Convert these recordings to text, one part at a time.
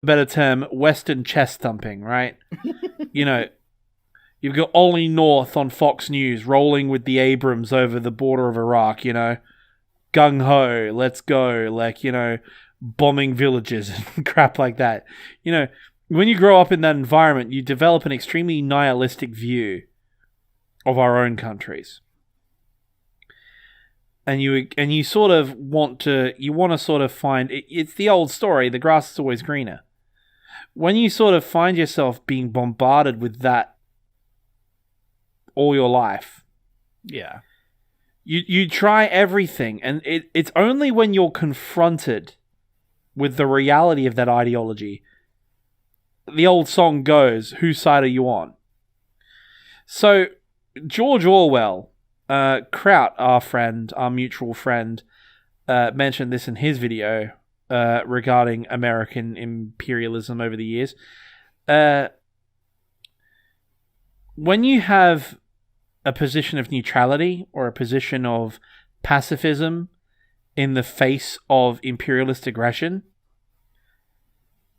better term, Western chest thumping, right? You know, you've got Ollie North on Fox News rolling with the Abrams over the border of Iraq, you know, gung ho, let's go, like, you know, bombing villages and crap like that. You know, when you grow up in that environment, you develop an extremely nihilistic view of our own countries. And you sort of want to sort of find it's the old story, the grass is always greener. When you sort of find yourself being bombarded with that all your life, yeah, you try everything, and it's only when you're confronted with the reality of that ideology, the old song goes, whose side are you on? So George Orwell, Kraut, our mutual friend, mentioned this in his video regarding American imperialism over the years. When you have a position of neutrality or a position of pacifism in the face of imperialist aggression,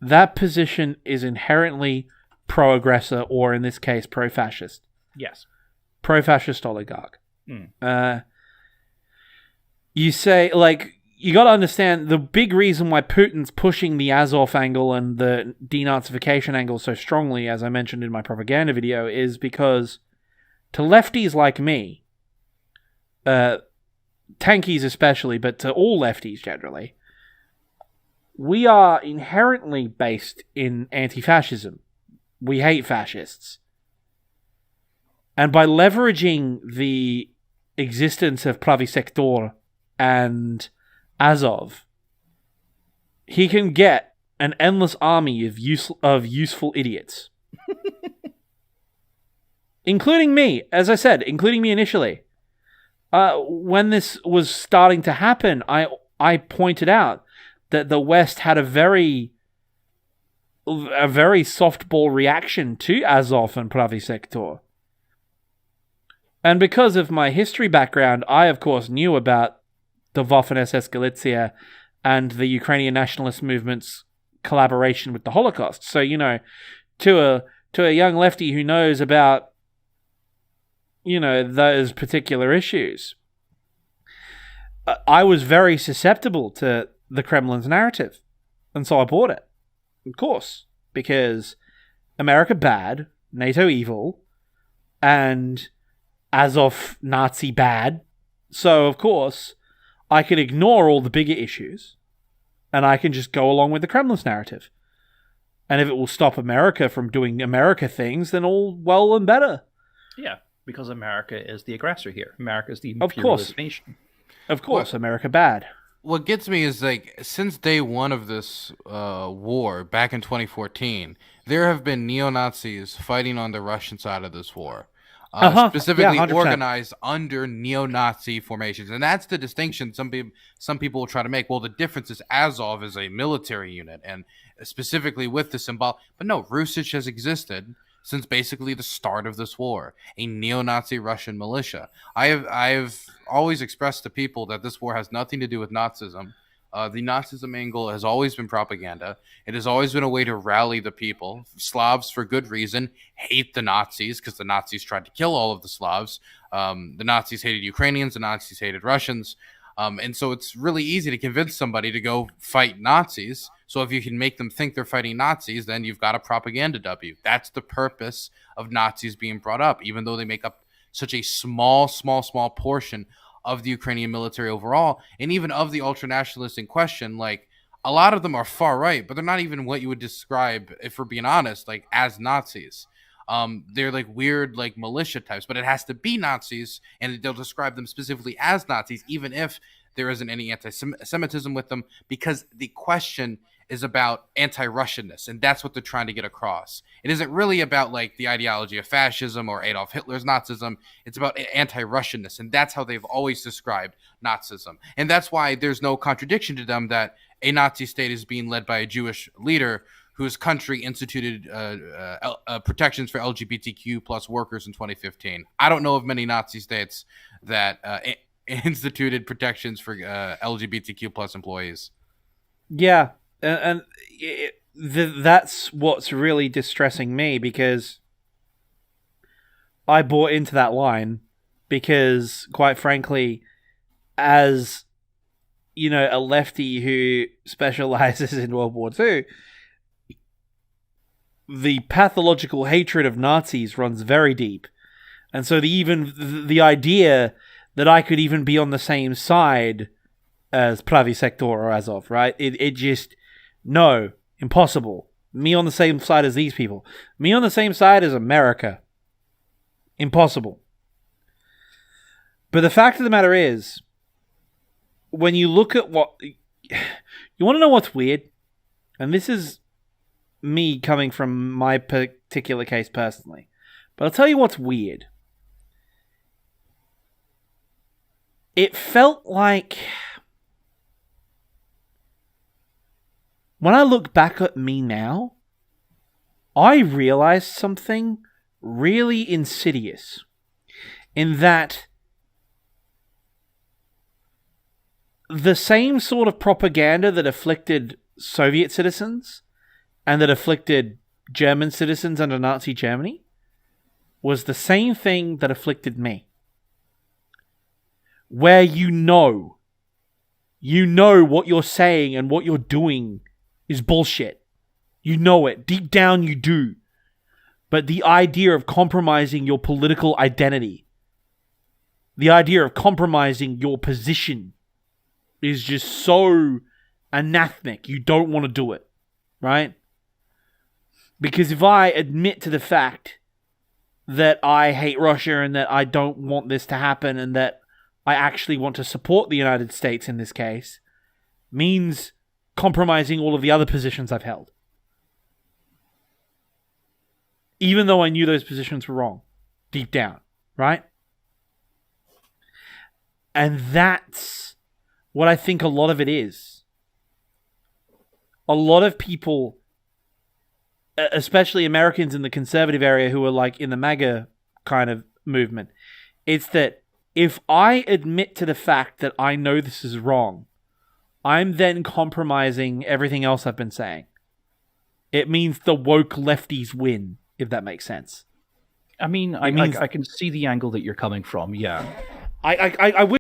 that position is inherently pro-aggressor, or in this case, pro-fascist. Yes. Pro-fascist oligarch. You say, like, you got to understand the big reason why Putin's pushing the Azov angle and the denazification angle so strongly, as I mentioned in my propaganda video, is because to lefties like me, tankies especially, but to all lefties generally, we are inherently based in anti-fascism. We hate fascists. And by leveraging the existence of Pravý Sektor and Azov, he can get an endless army of useful idiots. Including me, as I said, including me initially. When this was starting to happen, I pointed out that the West had a very softball reaction to Azov and Pravý Sektor. And because of my history background, I, of course, knew about the Waffen-SS Galicia and the Ukrainian nationalist movement's collaboration with the Holocaust. So, you know, to a young lefty who knows about, you know, those particular issues, I was very susceptible to the Kremlin's narrative. And so I bought it. Of course. Because America bad, NATO evil, and Azov Nazi bad. So, of course, I can ignore all the bigger issues, and I can just go along with the Kremlin's narrative. And if it will stop America from doing America things, then all well and better. Yeah, because America is the aggressor here. America is the imperialist nation. Of course, America bad. What gets me is, like, since day one of this war, back in 2014, there have been neo-Nazis fighting on the Russian side of this war. Specifically organized under neo-Nazi formations. And that's the distinction some people will try to make. Well, the difference is Azov is a military unit, and specifically with the symbol. But no, Rusich has existed since basically the start of this war, a neo-Nazi Russian militia. I've always expressed to people that this war has nothing to do with Nazism. The Nazism angle has always been propaganda. It has always been a way to rally the people. Slavs, for good reason, hate the Nazis because the Nazis tried to kill all of the Slavs. The Nazis hated Ukrainians. The Nazis hated Russians. And so it's really easy to convince somebody to go fight Nazis. So if you can make them think they're fighting Nazis, then you've got a propaganda W. That's the purpose of Nazis being brought up, even though they make up such a small portion of the Ukrainian military overall, and even of the ultranationalists in question. Like, a lot of them are far right, but they're not even what you would describe, if we're being honest, like as Nazis. They're like weird, like militia types, but it has to be Nazis, and they'll describe them specifically as Nazis, even if there isn't any anti-Semitism with them, because the question is about anti-Russianness, and that's what they're trying to get across. It isn't really about like the ideology of fascism or Adolf Hitler's Nazism. It's about anti-Russianness, and that's how they've always described Nazism. And that's why there's no contradiction to them that a Nazi state is being led by a Jewish leader whose country instituted protections for LGBTQ plus workers in 2015. I don't know of many Nazi states that instituted protections for LGBTQ plus employees. Yeah. And that's what's really distressing me, because I bought into that line because, quite frankly, as a lefty who specializes in World War II, the pathological hatred of Nazis runs very deep. And so the idea that I could even be on the same side as Pravý Sektor or Azov, right? It just, no, impossible. Me on the same side as these people. Me on the same side as America. Impossible. But the fact of the matter is, when you look at what... You want to know what's weird? And this is me coming from my particular case personally. But I'll tell you what's weird. It felt like... When I look back at me now, I realized something really insidious. In that the same sort of propaganda that afflicted Soviet citizens and that afflicted German citizens under Nazi Germany was the same thing that afflicted me. Where you know what you're saying and what you're doing is bullshit. You know it. Deep down you do. But the idea of compromising your political identity, the idea of compromising your position is just so anathemic. You don't want to do it. Right? Because if I admit to the fact that I hate Russia and that I don't want this to happen and that I actually want to support the United States in this case, means compromising all of the other positions I've held. Even though I knew those positions were wrong, deep down, right? And that's what I think a lot of it is. A lot of people, especially Americans in the conservative area who are like in the MAGA kind of movement, it's that if I admit to the fact that I know this is wrong, I'm then compromising everything else I've been saying. It means the woke lefties win, if that makes sense. I mean, I can see the angle that you're coming from, yeah. I wish